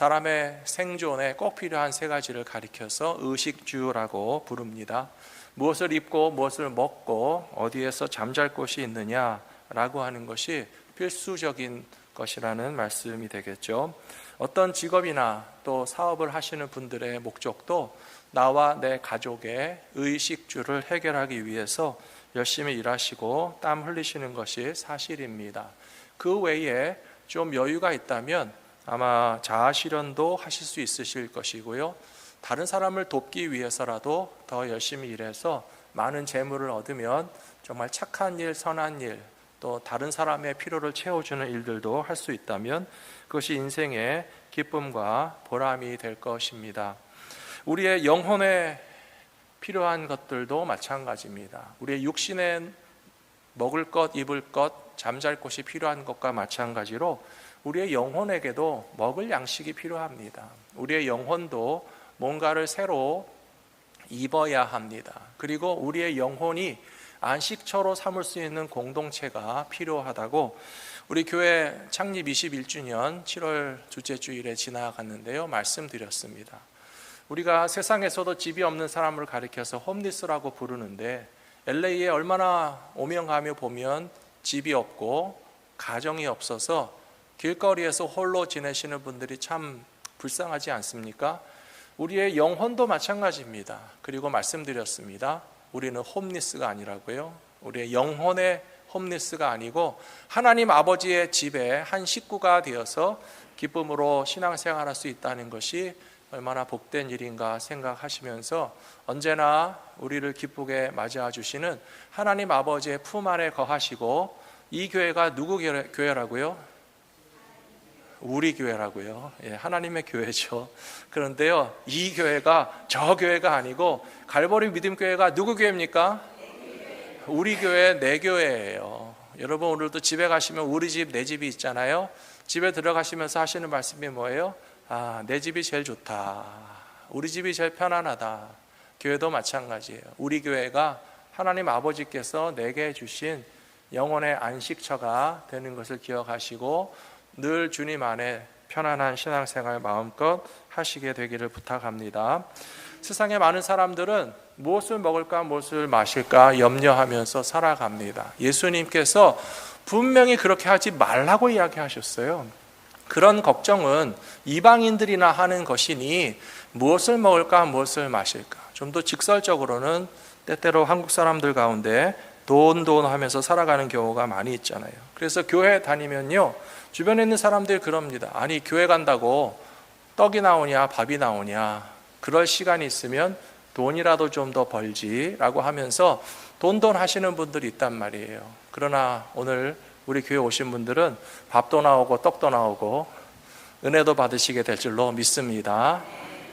사람의 생존에 꼭 필요한 세 가지를 가리켜서 의식주라고 부릅니다. 무엇을 입고 무엇을 먹고 어디에서 잠잘 곳이 있느냐라고 하는 것이 필수적인 것이라는 말씀이 되겠죠. 어떤 직업이나 또 사업을 하시는 분들의 목적도 나와 내 가족의 의식주를 해결하기 위해서 열심히 일하시고 땀 흘리시는 것이 사실입니다. 그 외에 좀 여유가 있다면 아마 자아실현도 하실 수 있으실 것이고요. 다른 사람을 돕기 위해서라도 더 열심히 일해서 많은 재물을 얻으면 정말 착한 일, 선한 일, 또 다른 사람의 필요를 채워주는 일들도 할 수 있다면 그것이 인생의 기쁨과 보람이 될 것입니다. 우리의 영혼에 필요한 것들도 마찬가지입니다. 우리의 육신에 먹을 것, 입을 것, 잠잘 곳이 필요한 것과 마찬가지로 우리의 영혼에게도 먹을 양식이 필요합니다. 우리의 영혼도 뭔가를 새로 입어야 합니다. 그리고 우리의 영혼이 안식처로 삼을 수 있는 공동체가 필요하다고 우리 교회 창립 21주년 7월 둘째 주일에 지나갔는데요, 말씀드렸습니다. 우리가 세상에서도 집이 없는 사람을 가리켜서 홈리스라고 부르는데 LA에 얼마나 오면 가며 보면 집이 없고 가정이 없어서 길거리에서 홀로 지내시는 분들이 참 불쌍하지 않습니까? 우리의 영혼도 마찬가지입니다. 그리고 말씀드렸습니다. 우리는 홈리스가 아니라고요. 우리의 영혼의 홈리스가 아니고 하나님 아버지의 집에 한 식구가 되어서 기쁨으로 신앙생활할 수 있다는 것이 얼마나 복된 일인가 생각하시면서 언제나 우리를 기쁘게 맞이해 주시는 하나님 아버지의 품 안에 거하시고, 이 교회가 누구 교회라고요? 우리 교회라고요. 하나님의 교회죠. 그런데요, 이 교회가 저 교회가 아니고 갈보리 믿음교회가 누구 교회입니까? 우리 교회, 내 교회예요. 여러분, 오늘도 집에 가시면 우리 집, 내 집이 있잖아요. 집에 들어가시면서 하시는 말씀이 뭐예요? 내 집이 제일 좋다. 우리 집이 제일 편안하다. 교회도 마찬가지예요. 우리 교회가 하나님 아버지께서 내게 주신 영혼의 안식처가 되는 것을 기억하시고 늘 주님 안에 편안한 신앙생활 마음껏 하시게 되기를 부탁합니다. 세상에 많은 사람들은 무엇을 먹을까 무엇을 마실까 염려하면서 살아갑니다. 예수님께서 분명히 그렇게 하지 말라고 이야기하셨어요. 그런 걱정은 이방인들이나 하는 것이니 무엇을 먹을까 무엇을 마실까. 좀 더 직설적으로는 때때로 한국 사람들 가운데 돈 하면서 살아가는 경우가 많이 있잖아요. 그래서 교회 다니면요, 주변에 있는 사람들이 그럽니다. 아니, 교회 간다고 떡이 나오냐 밥이 나오냐, 그럴 시간이 있으면 돈이라도 좀 더 벌지라고 하면서 돈 하시는 분들이 있단 말이에요. 그러나 오늘 우리 교회 오신 분들은 밥도 나오고 떡도 나오고 은혜도 받으시게 될 줄로 믿습니다.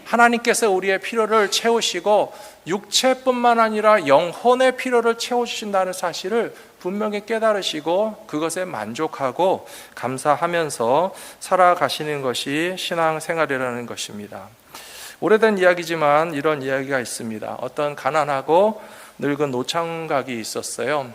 하나님께서 우리의 필요를 채우시고 육체뿐만 아니라 영혼의 필요를 채워주신다는 사실을 분명히 깨달으시고 그것에 만족하고 감사하면서 살아가시는 것이 신앙생활이라는 것입니다. 오래된 이야기지만 이런 이야기가 있습니다. 어떤 가난하고 늙은 노총각이 있었어요.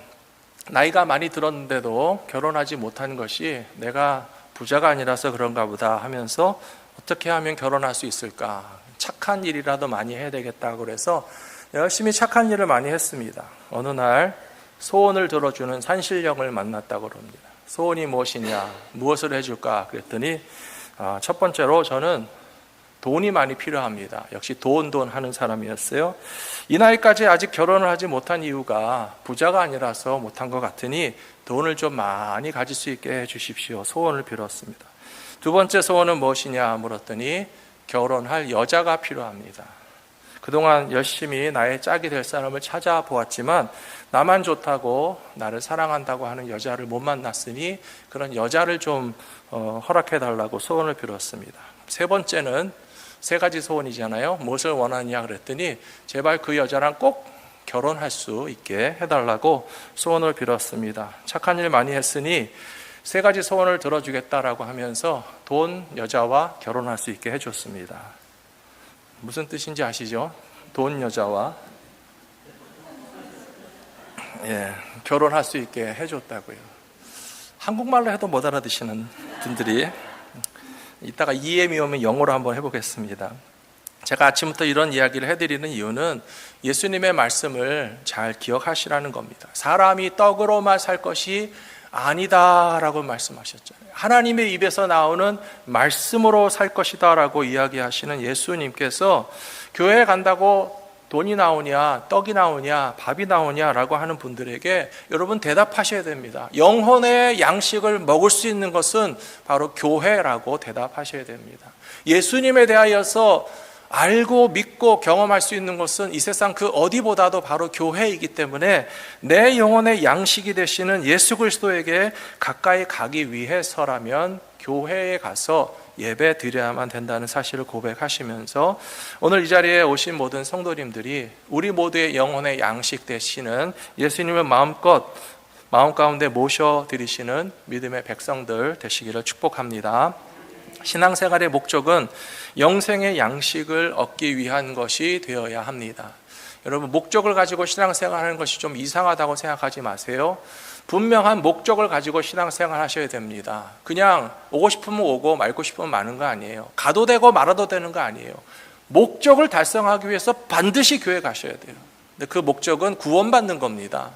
나이가 많이 들었는데도 결혼하지 못한 것이 내가 부자가 아니라서 그런가 보다 하면서 어떻게 하면 결혼할 수 있을까? 착한 일이라도 많이 해야 되겠다고 그래서 열심히 착한 일을 많이 했습니다. 어느 날 소원을 들어주는 산신령을 만났다고 합니다. 소원이 무엇이냐, 무엇을 해줄까 그랬더니 첫 번째로 저는 돈이 많이 필요합니다. 역시 돈 하는 사람이었어요. 이 나이까지 아직 결혼을 하지 못한 이유가 부자가 아니라서 못한 것 같으니 돈을 좀 많이 가질 수 있게 해주십시오. 소원을 빌었습니다. 두 번째 소원은 무엇이냐 물었더니 결혼할 여자가 필요합니다. 그동안 열심히 나의 짝이 될 사람을 찾아보았지만 나만 좋다고 나를 사랑한다고 하는 여자를 못 만났으니 그런 여자를 좀 허락해달라고 소원을 빌었습니다. 세 번째는 세 가지 소원이잖아요. 무엇을 원하느냐 그랬더니 제발 그 여자랑 꼭 결혼할 수 있게 해달라고 소원을 빌었습니다. 착한 일 많이 했으니 세 가지 소원을 들어주겠다라고 하면서 돈, 여자와 결혼할 수 있게 해줬습니다. 무슨 뜻인지 아시죠? 돈, 여자와 결혼할 수 있게 해줬다고요. 한국말로 해도 못 알아듣시는 분들이 이따가 EM이 오면 영어로 한번 해보겠습니다. 제가 아침부터 이런 이야기를 해드리는 이유는 예수님의 말씀을 잘 기억하시라는 겁니다. 사람이 떡으로만 살 것이 아니다라고 말씀하셨잖아요. 하나님의 입에서 나오는 말씀으로 살 것이다라고 이야기하시는 예수님께서 교회에 간다고 돈이 나오냐, 떡이 나오냐, 밥이 나오냐라고 하는 분들에게 여러분 대답하셔야 됩니다. 영혼의 양식을 먹을 수 있는 것은 바로 교회라고 대답하셔야 됩니다. 예수님에 대하여서 알고 믿고 경험할 수 있는 것은 이 세상 그 어디보다도 바로 교회이기 때문에 내 영혼의 양식이 되시는 예수 그리스도에게 가까이 가기 위해서라면 교회에 가서 예배 드려야만 된다는 사실을 고백하시면서 오늘 이 자리에 오신 모든 성도님들이 우리 모두의 영혼의 양식 되시는 예수님을 마음껏 마음 가운데 모셔드리시는 믿음의 백성들 되시기를 축복합니다. 신앙생활의 목적은 영생의 양식을 얻기 위한 것이 되어야 합니다. 여러분, 목적을 가지고 신앙생활하는 것이 좀 이상하다고 생각하지 마세요. 분명한 목적을 가지고 신앙생활 하셔야 됩니다. 그냥 오고 싶으면 오고 말고 싶으면 마는 거 아니에요. 가도 되고 말아도 되는 거 아니에요. 목적을 달성하기 위해서 반드시 교회 가셔야 돼요. 근데 그 목적은 구원받는 겁니다.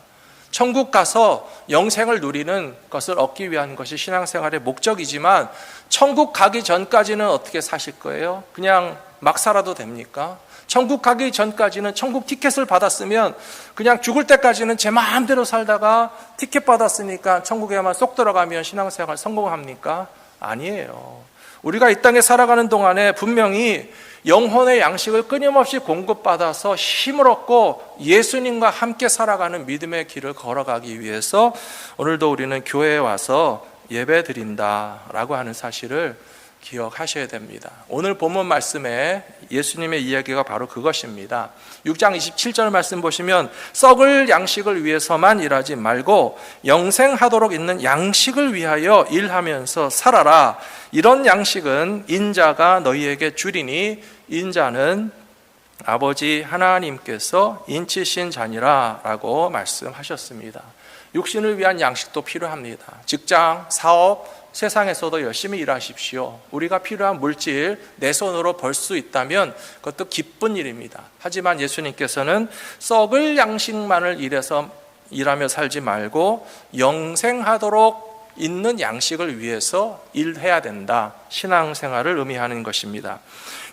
천국 가서 영생을 누리는 것을 얻기 위한 것이 신앙생활의 목적이지만 천국 가기 전까지는 어떻게 사실 거예요? 그냥 막 살아도 됩니까? 천국 가기 전까지는 천국 티켓을 받았으면 그냥 죽을 때까지는 제 마음대로 살다가 티켓 받았으니까 천국에만 쏙 들어가면 신앙생활 성공합니까? 아니에요. 우리가 이 땅에 살아가는 동안에 분명히 영혼의 양식을 끊임없이 공급받아서 힘을 얻고 예수님과 함께 살아가는 믿음의 길을 걸어가기 위해서 오늘도 우리는 교회에 와서 예배 드린다라고 하는 사실을 기억하셔야 됩니다. 오늘 본문 말씀에 예수님의 이야기가 바로 그것입니다. 6장 27절 말씀 보시면 썩을 양식을 위해서만 일하지 말고 영생하도록 있는 양식을 위하여 일하면서 살아라. 이런 양식은 인자가 너희에게 주리니 인자는 아버지 하나님께서 인치신 자니라 라고 말씀하셨습니다. 육신을 위한 양식도 필요합니다. 직장, 사업, 세상에서도 열심히 일하십시오. 우리가 필요한 물질 내 손으로 벌 수 있다면 그것도 기쁜 일입니다. 하지만 예수님께서는 썩을 양식만을 일하며 살지 말고 영생하도록 있는 양식을 위해서 일해야 된다. 신앙생활을 의미하는 것입니다.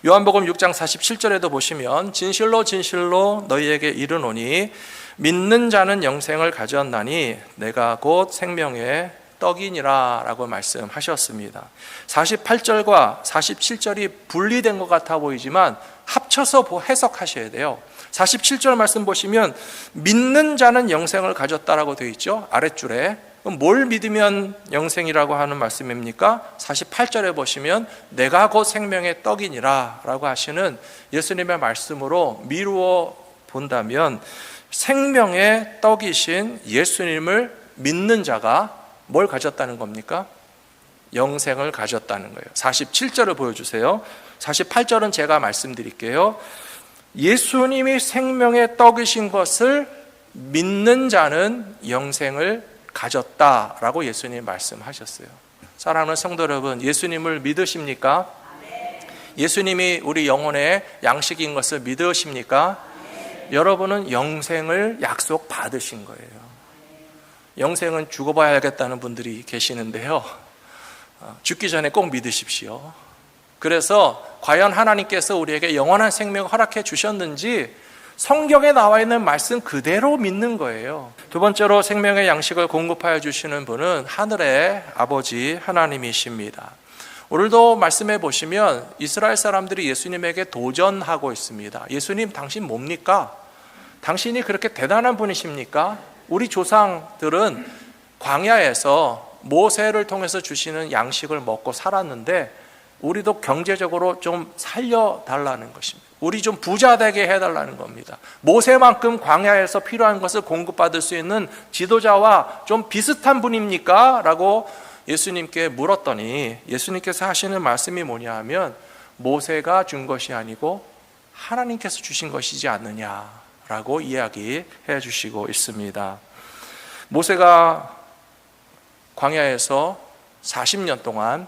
요한복음 6장 47절에도 보시면 진실로 진실로 너희에게 이르노니 믿는 자는 영생을 가졌나니 내가 곧 생명의 떡이니라 라고 말씀하셨습니다. 48절과 47절이 분리된 것 같아 보이지만 합쳐서 해석하셔야 돼요. 47절 말씀 보시면 믿는 자는 영생을 가졌다라고 되어 있죠. 아랫줄에. 그럼 뭘 믿으면 영생이라고 하는 말씀입니까? 48절에 보시면 내가 곧 생명의 떡이니라 라고 하시는 예수님의 말씀으로 미루어 본다면 생명의 떡이신 예수님을 믿는 자가 뭘 가졌다는 겁니까? 영생을 가졌다는 거예요. 47절을 보여주세요. 48절은 제가 말씀드릴게요. 예수님이 생명의 떡이신 것을 믿는 자는 영생을 가졌다라고 예수님이 말씀하셨어요. 사랑하는 성도 여러분, 예수님을 믿으십니까? 예수님이 우리 영혼의 양식인 것을 믿으십니까? 여러분은 영생을 약속 받으신 거예요. 영생은 죽어봐야겠다는 분들이 계시는데요, 죽기 전에 꼭 믿으십시오. 그래서 과연 하나님께서 우리에게 영원한 생명을 허락해 주셨는지 성경에 나와 있는 말씀 그대로 믿는 거예요. 두 번째로 생명의 양식을 공급하여 주시는 분은 하늘의 아버지 하나님이십니다. 오늘도 말씀해 보시면 이스라엘 사람들이 예수님에게 도전하고 있습니다. 예수님, 당신 뭡니까? 당신이 그렇게 대단한 분이십니까? 우리 조상들은 광야에서 모세를 통해서 주시는 양식을 먹고 살았는데 우리도 경제적으로 좀 살려달라는 것입니다. 우리 좀 부자 되게 해달라는 겁니다. 모세만큼 광야에서 필요한 것을 공급받을 수 있는 지도자와 좀 비슷한 분입니까? 라고 예수님께 물었더니 예수님께서 하시는 말씀이 뭐냐 하면 모세가 준 것이 아니고 하나님께서 주신 것이지 않느냐라고 이야기해 주시고 있습니다. 모세가 광야에서 40년 동안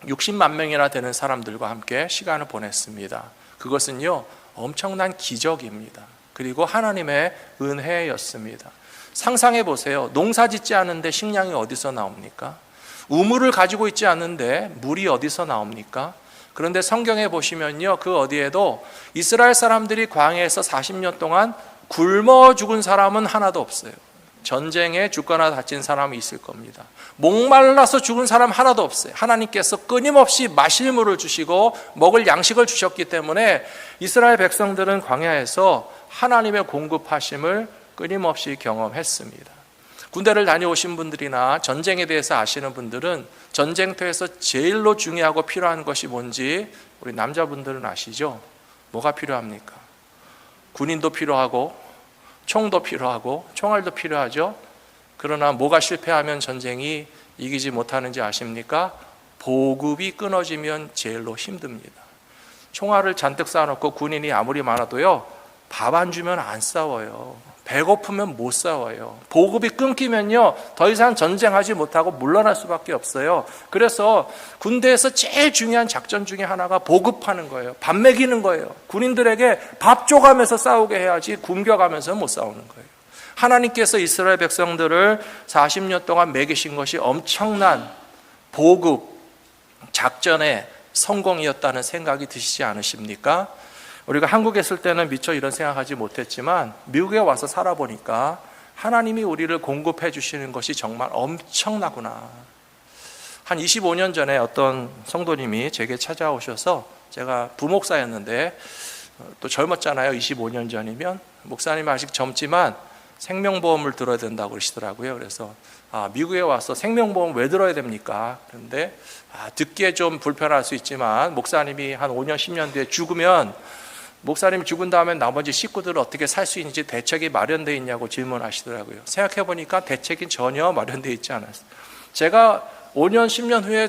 60만 명이나 되는 사람들과 함께 시간을 보냈습니다. 그것은요, 엄청난 기적입니다. 그리고 하나님의 은혜였습니다. 상상해 보세요. 농사 짓지 않은데 식량이 어디서 나옵니까? 우물을 가지고 있지 않은데 물이 어디서 나옵니까? 그런데 성경에 보시면요, 그 어디에도 이스라엘 사람들이 광야에서 40년 동안 굶어 죽은 사람은 하나도 없어요. 전쟁에 죽거나 다친 사람이 있을 겁니다. 목말라서 죽은 사람 하나도 없어요. 하나님께서 끊임없이 마실 물을 주시고 먹을 양식을 주셨기 때문에 이스라엘 백성들은 광야에서 하나님의 공급하심을 끊임없이 경험했습니다. 군대를 다녀오신 분들이나 전쟁에 대해서 아시는 분들은 전쟁터에서 제일로 중요하고 필요한 것이 뭔지 우리 남자분들은 아시죠? 뭐가 필요합니까? 군인도 필요하고 총도 필요하고 총알도 필요하죠. 그러나 뭐가 실패하면 전쟁이 이기지 못하는지 아십니까? 보급이 끊어지면 제일로 힘듭니다. 총알을 잔뜩 쌓아놓고 군인이 아무리 많아도요, 밥 안 주면 안 싸워요. 배고프면 못 싸워요. 보급이 끊기면요, 더 이상 전쟁하지 못하고 물러날 수밖에 없어요. 그래서 군대에서 제일 중요한 작전 중에 하나가 보급하는 거예요. 밥 먹이는 거예요. 군인들에게 밥 줘가면서 싸우게 해야지 굶겨가면서 못 싸우는 거예요. 하나님께서 이스라엘 백성들을 40년 동안 먹이신 것이 엄청난 보급 작전의 성공이었다는 생각이 드시지 않으십니까? 우리가 한국에 있을 때는 미처 이런 생각하지 못했지만 미국에 와서 살아보니까 하나님이 우리를 공급해 주시는 것이 정말 엄청나구나. 한 25년 전에 어떤 성도님이 제게 찾아오셔서, 제가 부목사였는데 또 젊었잖아요. 25년 전이면. 목사님 아직 젊지만 생명보험을 들어야 된다고 그러시더라고요. 그래서 미국에 와서 생명보험 왜 들어야 됩니까? 그런데 듣기에 좀 불편할 수 있지만 목사님이 한 5년 10년 뒤에 죽으면, 목사님이 죽은 다음에 나머지 식구들은 어떻게 살 수 있는지 대책이 마련되어 있냐고 질문하시더라고요. 생각해 보니까 대책이 전혀 마련되어 있지 않았어요. 제가 5년 10년 후에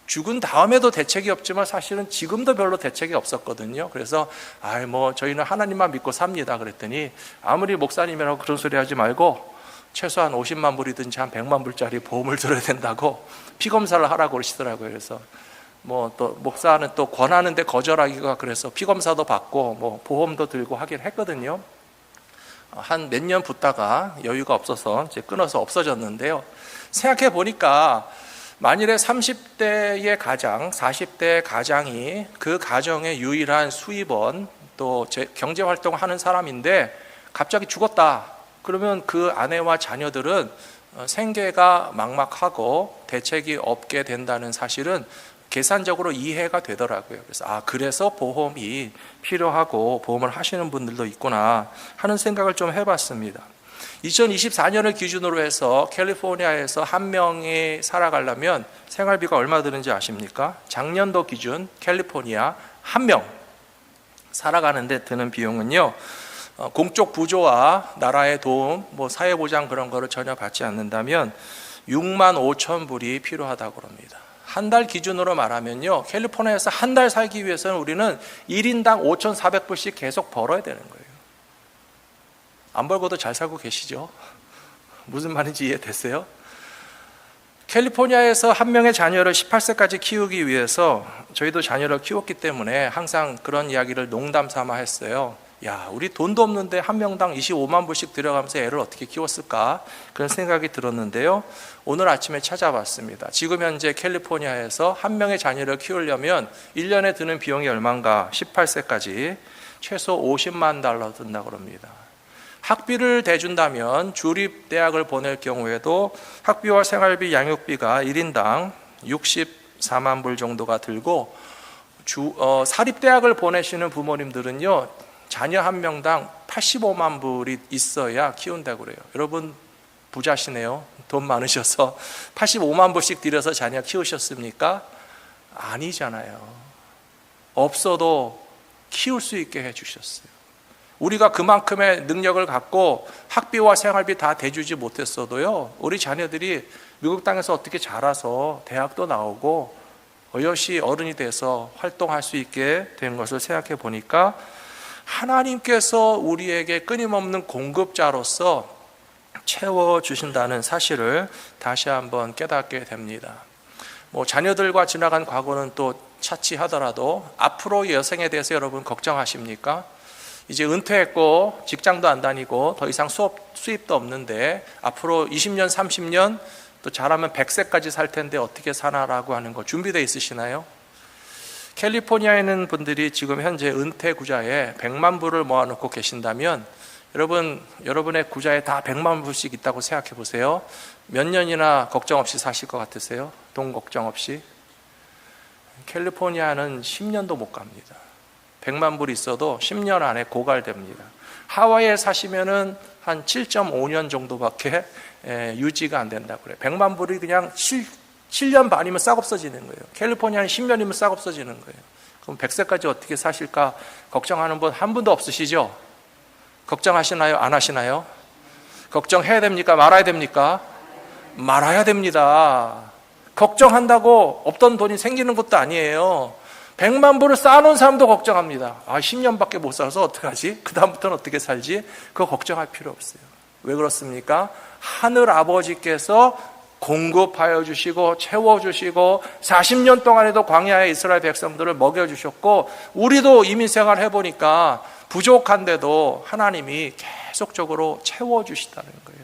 죽은 다음에도 대책이 없지만 사실은 지금도 별로 대책이 없었거든요. 그래서 저희는 하나님만 믿고 삽니다 그랬더니, 아무리 목사님이라고 그런 소리 하지 말고 최소한 50만 불이든지 한 100만 불짜리 보험을 들어야 된다고 피검사를 하라고 그러시더라고요. 그래서 또 목사는 또 권하는데 거절하기가 그래서 피검사도 받고 보험도 들고 하긴 했거든요. 한 몇 년 붙다가 여유가 없어서 이제 끊어서 없어졌는데요. 생각해 보니까 만일에 30대의 가장, 40대의 가장이 그 가정의 유일한 수입원, 또 경제활동을 하는 사람인데 갑자기 죽었다. 그러면 그 아내와 자녀들은 생계가 막막하고 대책이 없게 된다는 사실은 계산적으로 이해가 되더라고요. 그래서 보험이 필요하고 보험을 하시는 분들도 있구나 하는 생각을 좀 해봤습니다. 2024년을 기준으로 해서 캘리포니아에서 한 명이 살아가려면 생활비가 얼마 드는지 아십니까? 작년도 기준 캘리포니아 한 명 살아가는데 드는 비용은요, 공적 부조와 나라의 도움, 사회보장 그런 거를 전혀 받지 않는다면 6만 5천 불이 필요하다고 합니다. 한 달 기준으로 말하면요, 캘리포니아에서 한 달 살기 위해서는 우리는 1인당 5,400불씩 계속 벌어야 되는 거예요. 안 벌고도 잘 살고 계시죠? 무슨 말인지 이해되세요? 캘리포니아에서 한 명의 자녀를 18세까지 키우기 위해서, 저희도 자녀를 키웠기 때문에 항상 그런 이야기를 농담 삼아 했어요. 우리 돈도 없는데 한 명당 25만 불씩 들여가면서 애를 어떻게 키웠을까? 그런 생각이 들었는데요. 오늘 아침에 찾아봤습니다. 지금 현재 캘리포니아에서 한 명의 자녀를 키우려면 1년에 드는 비용이 얼마인가? 18세까지 최소 50만 달러 든다고 합니다. 학비를 대준다면 주립대학을 보낼 경우에도 학비와 생활비, 양육비가 1인당 64만 불 정도가 들고, 사립대학을 보내시는 부모님들은요, 자녀 한 명당 85만 불이 있어야 키운다고 그래요. 여러분 부자시네요. 돈 많으셔서 85만 불씩 들여서 자녀 키우셨습니까? 아니잖아요. 없어도 키울 수 있게 해주셨어요. 우리가 그만큼의 능력을 갖고 학비와 생활비 다 대주지 못했어도요, 우리 자녀들이 미국 땅에서 어떻게 자라서 대학도 나오고 어여시 어른이 돼서 활동할 수 있게 된 것을 생각해 보니까 하나님께서 우리에게 끊임없는 공급자로서 채워주신다는 사실을 다시 한번 깨닫게 됩니다. 뭐 자녀들과 지나간 과거는 또 차치하더라도 앞으로 여생에 대해서 여러분 걱정하십니까? 이제 은퇴했고 직장도 안 다니고 더 이상 수입도 없는데 앞으로 20년, 30년 또 잘하면 100세까지 살 텐데 어떻게 사나라고 하는 거 준비되어 있으시나요? 캘리포니아에 있는 분들이 지금 현재 은퇴 구자에 100만 불을 모아놓고 계신다면 여러분의 구자에 다 100만 불씩 있다고 생각해 보세요. 몇 년이나 걱정 없이 사실 것 같으세요? 돈 걱정 없이? 캘리포니아는 10년도 못 갑니다. 100만 불 있어도 10년 안에 고갈됩니다. 하와이에 사시면은 한 7.5년 정도밖에 유지가 안 된다고 그래요. 100만 불이 그냥 7년 반이면 싹 없어지는 거예요. 캘리포니아는 10년이면 싹 없어지는 거예요. 그럼 100세까지 어떻게 사실까 걱정하는 분 한 분도 없으시죠? 걱정하시나요? 안 하시나요? 걱정해야 됩니까? 말아야 됩니까? 말아야 됩니다. 걱정한다고 없던 돈이 생기는 것도 아니에요. 100만 불을 쌓아놓은 사람도 걱정합니다. 10년밖에 못 살아서 어떡하지? 그 다음부터는 어떻게 살지? 그거 걱정할 필요 없어요. 왜 그렇습니까? 하늘 아버지께서 공급하여 주시고 채워주시고 40년 동안에도 광야의 이스라엘 백성들을 먹여주셨고, 우리도 이민생활 해보니까 부족한데도 하나님이 계속적으로 채워주시다는 거예요.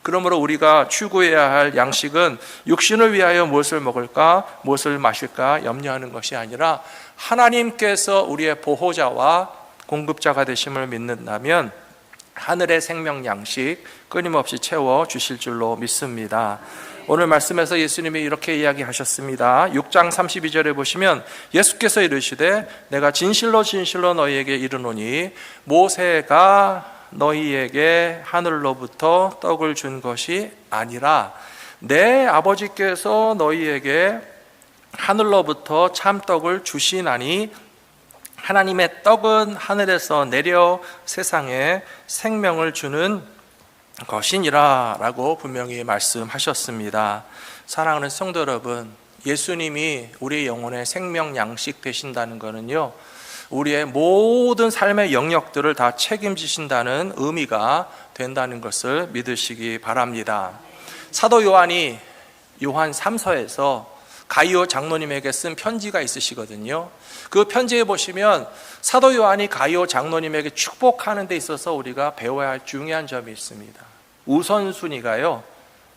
그러므로 우리가 추구해야 할 양식은 육신을 위하여 무엇을 먹을까, 무엇을 마실까 염려하는 것이 아니라 하나님께서 우리의 보호자와 공급자가 되심을 믿는다면 하늘의 생명 양식 끊임없이 채워주실 줄로 믿습니다. 오늘 말씀에서 예수님이 이렇게 이야기하셨습니다. 6장 32절에 보시면 예수께서 이르시되 내가 진실로 진실로 너희에게 이르노니 모세가 너희에게 하늘로부터 떡을 준 것이 아니라 내 아버지께서 너희에게 하늘로부터 참떡을 주시나니 하나님의 떡은 하늘에서 내려 세상에 생명을 주는 것이니라 라고 분명히 말씀하셨습니다. 사랑하는 성도 여러분, 예수님이 우리의 영혼의 생명 양식 되신다는 것은요, 우리의 모든 삶의 영역들을 다 책임지신다는 의미가 된다는 것을 믿으시기 바랍니다. 사도 요한이 요한 3서에서 가이오 장로님에게 쓴 편지가 있으시거든요. 그 편지에 보시면 사도 요한이 가이오 장로님에게 축복하는 데 있어서 우리가 배워야 할 중요한 점이 있습니다. 우선순위가요,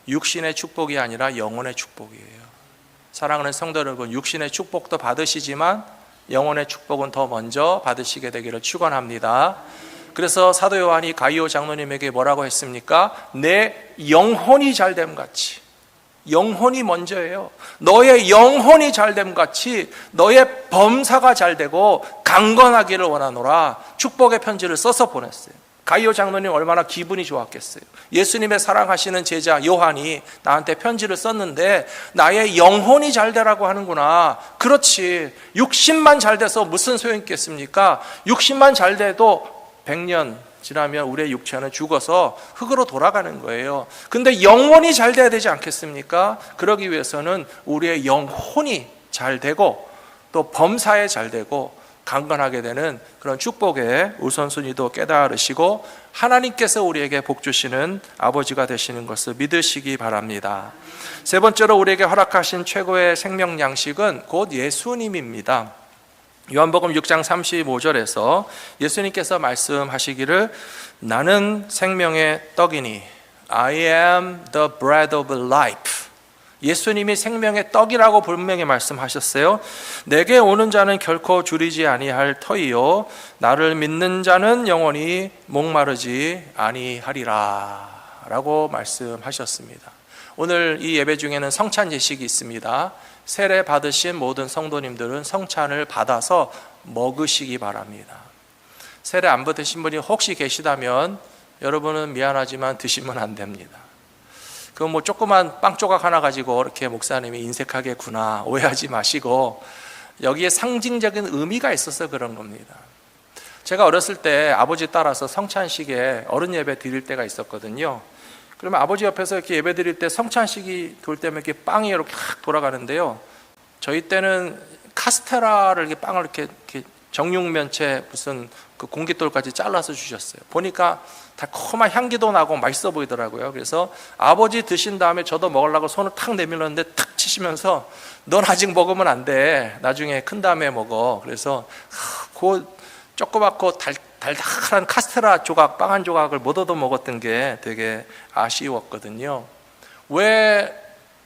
육신의 축복이 아니라 영혼의 축복이에요. 사랑하는 성도 여러분, 육신의 축복도 받으시지만 영혼의 축복은 더 먼저 받으시게 되기를 축원합니다. 그래서 사도 요한이 가이오 장로님에게 뭐라고 했습니까? 내 영혼이 잘됨 같이, 영혼이 먼저예요. 너의 영혼이 잘됨 같이 너의 범사가 잘되고 강건하기를 원하노라 축복의 편지를 써서 보냈어요. 가이오 장로님 얼마나 기분이 좋았겠어요. 예수님의 사랑하시는 제자 요한이 나한테 편지를 썼는데 나의 영혼이 잘되라고 하는구나. 그렇지, 육신만 잘돼서 무슨 소용이 있겠습니까? 육신만 잘돼도 100년 지나면 우리의 육체는 죽어서 흙으로 돌아가는 거예요. 근데 영혼이 잘 돼야 되지 않겠습니까? 그러기 위해서는 우리의 영혼이 잘 되고 또 범사에 잘 되고 강건하게 되는 그런 축복의 우선순위도 깨달으시고 하나님께서 우리에게 복 주시는 아버지가 되시는 것을 믿으시기 바랍니다. 세 번째로 우리에게 허락하신 최고의 생명 양식은 곧 예수님입니다. 요한복음 6장 35절에서 예수님께서 말씀하시기를 나는 생명의 떡이니 I am the bread of life. 예수님이 생명의 떡이라고 분명히 말씀하셨어요. 내게 오는 자는 결코 줄이지 아니할 터이요 나를 믿는 자는 영원히 목마르지 아니하리라 라고 말씀하셨습니다. 오늘 이 예배 중에는 성찬 예식이 있습니다. 세례 받으신 모든 성도님들은 성찬을 받아서 먹으시기 바랍니다. 세례 안 받으신 분이 혹시 계시다면 여러분은 미안하지만 드시면 안 됩니다. 그 뭐 조그만 빵 조각 하나 가지고 이렇게 목사님이 인색하겠구나 오해하지 마시고, 여기에 상징적인 의미가 있어서 그런 겁니다. 제가 어렸을 때 아버지 따라서 성찬식에 어른 예배 드릴 때가 있었거든요. 그러면 아버지 옆에서 이렇게 예배 드릴 때 성찬식이 돌 때면 이렇게 빵이 이렇게 확 돌아가는데요. 저희 때는 카스테라를 이렇게 빵을 이렇게 정육면체 무슨 그 공깃돌까지 잘라서 주셨어요. 보니까 달콤한 향기도 나고 맛있어 보이더라고요. 그래서 아버지 드신 다음에 저도 먹으려고 손을 탁 내밀었는데 탁 치시면서 넌 아직 먹으면 안 돼. 나중에 큰 다음에 먹어. 그래서 그 조그맣고 달달한 카스테라 조각, 빵 한 조각을 못 얻어 먹었던 게 되게 아쉬웠거든요. 왜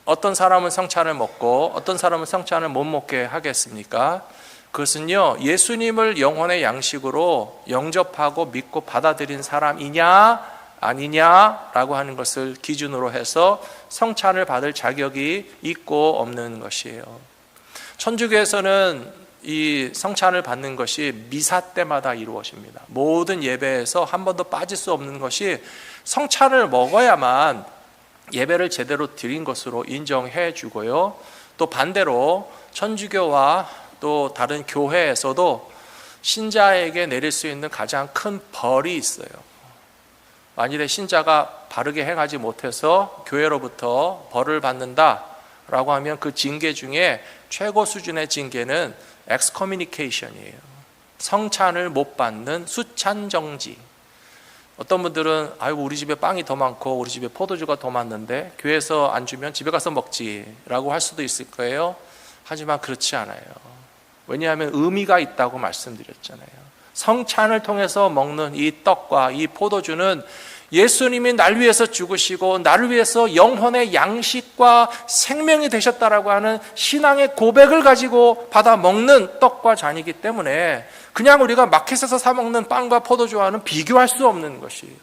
어떤 사람은 성찬을 먹고 어떤 사람은 성찬을 못 먹게 하겠습니까? 그것은요, 예수님을 영혼의 양식으로 영접하고 믿고 받아들인 사람이냐 아니냐라고 하는 것을 기준으로 해서 성찬을 받을 자격이 있고 없는 것이에요. 천주교에서는 이 성찬을 받는 것이 미사 때마다 이루어집니다. 모든 예배에서 한 번도 빠질 수 없는 것이 성찬을 먹어야만 예배를 제대로 드린 것으로 인정해 주고요. 또 반대로 천주교와 또 다른 교회에서도 신자에게 내릴 수 있는 가장 큰 벌이 있어요. 만일에 신자가 바르게 행하지 못해서 교회로부터 벌을 받는다라고 하면 그 징계 중에 최고 수준의 징계는 엑스커뮤니케이션이에요. 성찬을 못 받는 수찬정지. 어떤 분들은 아이고 우리 집에 빵이 더 많고 우리 집에 포도주가 더 많는데 교회에서 안 주면 집에 가서 먹지라고 할 수도 있을 거예요. 하지만 그렇지 않아요. 왜냐하면 의미가 있다고 말씀드렸잖아요. 성찬을 통해서 먹는 이 떡과 이 포도주는 예수님이 날 위해서 죽으시고 나를 위해서 영혼의 양식과 생명이 되셨다라고 하는 신앙의 고백을 가지고 받아 먹는 떡과 잔이기 때문에 그냥 우리가 마켓에서 사 먹는 빵과 포도주와는 비교할 수 없는 것이에요.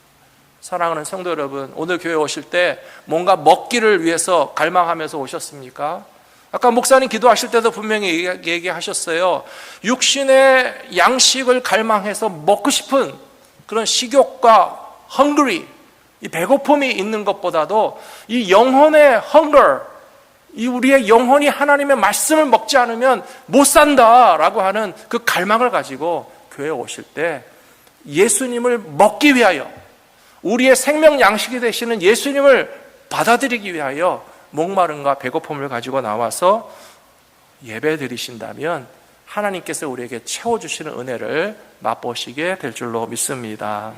사랑하는 성도 여러분, 오늘 교회 오실 때 뭔가 먹기를 위해서 갈망하면서 오셨습니까? 아까 목사님 기도하실 때도 분명히 얘기하셨어요. 육신의 양식을 갈망해서 먹고 싶은 그런 식욕과 hungry, 이 배고픔이 있는 것보다도 이 영혼의 hunger, 이 우리의 영혼이 하나님의 말씀을 먹지 않으면 못 산다라고 하는 그 갈망을 가지고 교회에 오실 때 예수님을 먹기 위하여, 우리의 생명 양식이 되시는 예수님을 받아들이기 위하여 목마름과 배고픔을 가지고 나와서 예배 드리신다면 하나님께서 우리에게 채워주시는 은혜를 맛보시게 될 줄로 믿습니다.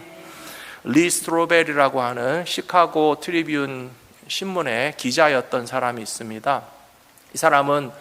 리 스트로벨이라고 하는 시카고 트리뷴 신문의 기자였던 사람이 있습니다. 이 사람은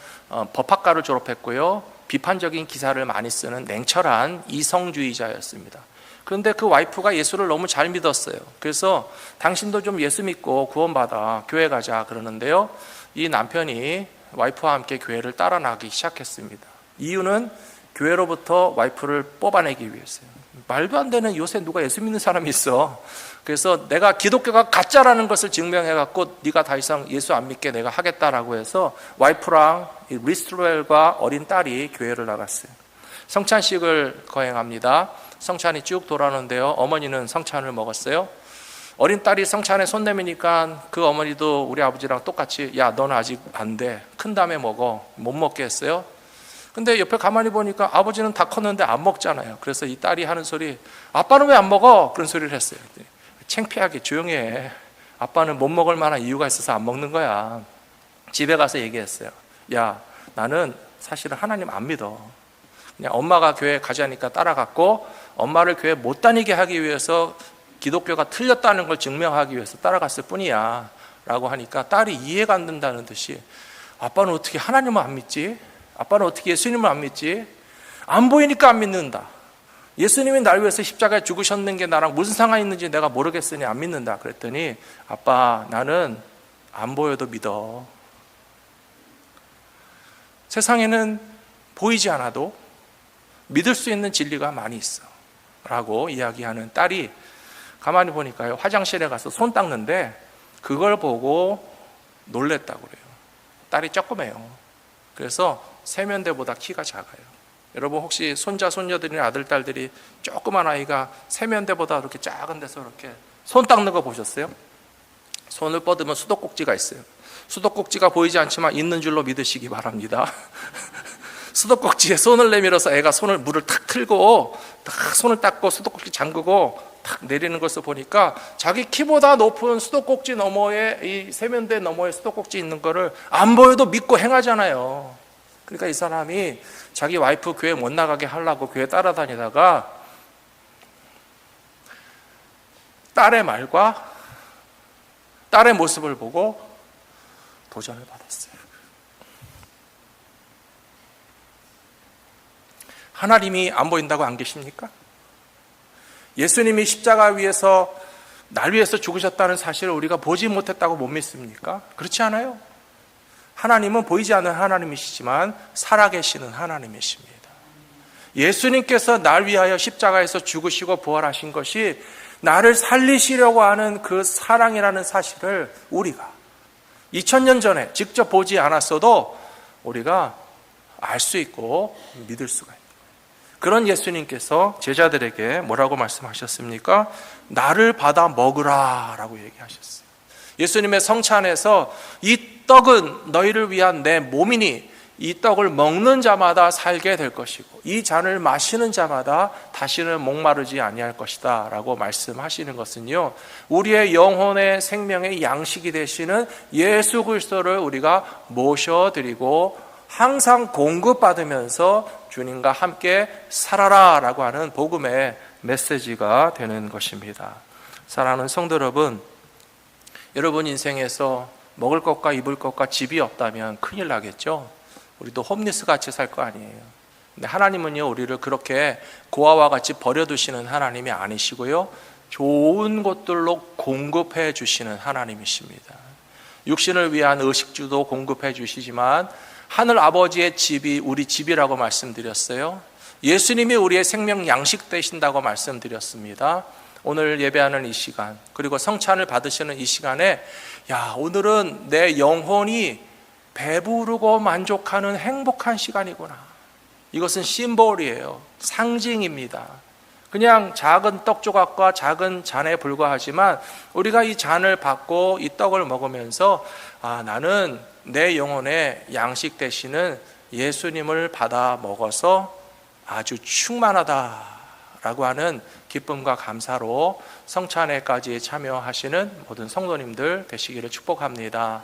법학과를 졸업했고요, 비판적인 기사를 많이 쓰는 냉철한 이성주의자였습니다. 그런데 그 와이프가 예수를 너무 잘 믿었어요. 그래서 당신도 좀 예수 믿고 구원받아 교회 가자 그러는데요, 이 남편이 와이프와 함께 교회를 따라 나가기 시작했습니다. 이유는 교회로부터 와이프를 뽑아내기 위해서요. 말도 안 되는, 요새 누가 예수 믿는 사람이 있어. 그래서 내가 기독교가 가짜라는 것을 증명해갖고 네가 더 이상 예수 안 믿게 내가 하겠다라고 해서 와이프랑 리스트로엘과 어린 딸이 교회를 나갔어요. 성찬식을 거행합니다. 성찬이 쭉 돌아오는데요, 어머니는 성찬을 먹었어요. 어린 딸이 성찬에 손 내미니까 그 어머니도 우리 아버지랑 똑같이 야 너는 아직 안 돼, 큰 다음에 먹어, 못 먹게 했어요. 근데 옆에 가만히 보니까 아버지는 다 컸는데 안 먹잖아요. 그래서 이 딸이 하는 소리, 아빠는 왜 안 먹어? 그런 소리를 했어요. 창피하게 조용히 해, 아빠는 못 먹을 만한 이유가 있어서 안 먹는 거야. 집에 가서 얘기했어요. 야 나는 사실은 하나님 안 믿어. 그냥 엄마가 교회 가자니까 따라갔고, 엄마를 교회 못 다니게 하기 위해서 기독교가 틀렸다는 걸 증명하기 위해서 따라갔을 뿐이야 라고 하니까 딸이 이해가 안 된다는 듯이, 아빠는 어떻게 하나님을 안 믿지? 아빠는 어떻게 예수님을 안 믿지? 안 보이니까 안 믿는다. 예수님이 날 위해서 십자가에 죽으셨는 게 나랑 무슨 상관이 있는지 내가 모르겠으니 안 믿는다. 그랬더니 아빠 나는 안 보여도 믿어. 세상에는 보이지 않아도 믿을 수 있는 진리가 많이 있어 라고 이야기하는 딸이 가만히 보니까요, 화장실에 가서 손 닦는데 그걸 보고 놀랬다고 그래요. 딸이 조그매요. 그래서 세면대보다 키가 작아요. 여러분 혹시 손자 손녀들이나 아들 딸들이 조그만 아이가 세면대보다 이렇게 작은 데서 이렇게 손 닦는 거 보셨어요? 손을 뻗으면 수도꼭지가 있어요. 수도꼭지가 보이지 않지만 있는 줄로 믿으시기 바랍니다. 수도꼭지에 손을 내밀어서 애가 물을 탁 틀고 딱 손을 닦고 수도꼭지 잠그고 탁 내리는 것을 보니까 자기 키보다 높은 수도꼭지 너머에, 이 세면대 너머에 수도꼭지 있는 거를 안 보여도 믿고 행하잖아요. 그러니까 이 사람이 자기 와이프 교회 못 나가게 하려고 교회 따라다니다가 딸의 말과 딸의 모습을 보고 도전을 받았어요. 하나님이 안 보인다고 안 계십니까? 예수님이 십자가 위에서 날 위해서 죽으셨다는 사실을 우리가 보지 못했다고 못 믿습니까? 그렇지 않아요? 하나님은 보이지 않는 하나님이시지만 살아계시는 하나님이십니다. 예수님께서 날 위하여 십자가에서 죽으시고 부활하신 것이 나를 살리시려고 하는 그 사랑이라는 사실을 우리가 2000년 전에 직접 보지 않았어도 우리가 알 수 있고 믿을 수가 있는 그런 예수님께서 제자들에게 뭐라고 말씀하셨습니까? 나를 받아 먹으라 라고 얘기하셨어요. 예수님의 성찬에서 이 떡은 너희를 위한 내 몸이니 이 떡을 먹는 자마다 살게 될 것이고 이 잔을 마시는 자마다 다시는 목마르지 아니할 것이다 라고 말씀하시는 것은요, 우리의 영혼의 생명의 양식이 되시는 예수 그리스도를 우리가 모셔드리고 항상 공급받으면서 주님과 함께 살아라 라고 하는 복음의 메시지가 되는 것입니다. 사랑하는 성도 여러분, 여러분 인생에서 먹을 것과 입을 것과 집이 없다면 큰일 나겠죠. 우리도 홈리스 같이 살 거 아니에요. 근데 하나님은요, 우리를 그렇게 고아와 같이 버려두시는 하나님이 아니시고요, 좋은 것들로 공급해 주시는 하나님이십니다. 육신을 위한 의식주도 공급해 주시지만 하늘 아버지의 집이 우리 집이라고 말씀드렸어요. 예수님이 우리의 생명 양식 되신다고 말씀드렸습니다. 오늘 예배하는 이 시간, 그리고 성찬을 받으시는 이 시간에 오늘은 내 영혼이 배부르고 만족하는 행복한 시간이구나. 이것은 심볼이에요. 상징입니다. 그냥 작은 떡 조각과 작은 잔에 불과하지만 우리가 이 잔을 받고 이 떡을 먹으면서 나는 내 영혼의 양식 되시는 예수님을 받아 먹어서 아주 충만하다라고 하는 기쁨과 감사로 성찬회까지 참여하시는 모든 성도님들 되시기를 축복합니다.